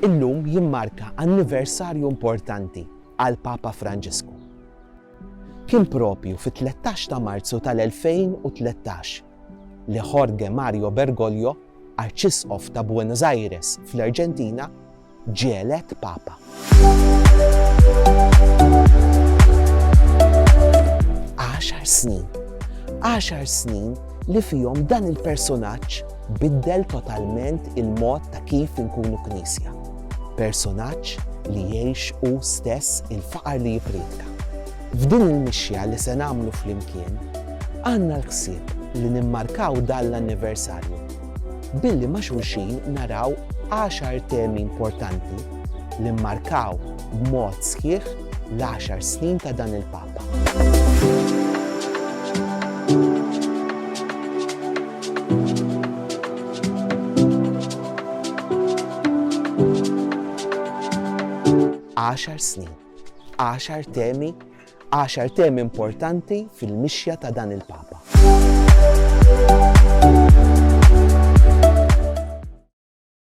Illum jimmarka anniversarju importanti għal Papa Franġisku. Kien propju fit-13 ta' Marzu tal-2013 li Jorge Mario Bergoglio, Arċisqof ta' Buenos Aires fl-Arġentina, ġie elett Papa. 10 snin li fihom dan il-personaġġ biddel totalment il-mod ta' kif inkunu Knisja. Personaġġ li jgħix hu stess il-faqar li jipredka. F'din il-mixja li se nagħmlu flimkien, għandna l-ħsieb li nimmarkaw dan l-anniversarju billi ma' xulxin naraw 10 temi importanti li mmarkaw b'mod sħiħ l-10 snin ta' dan il-Papa. Għaxar snin, 10 temi importanti fil-mixja ta' dan il-Papa.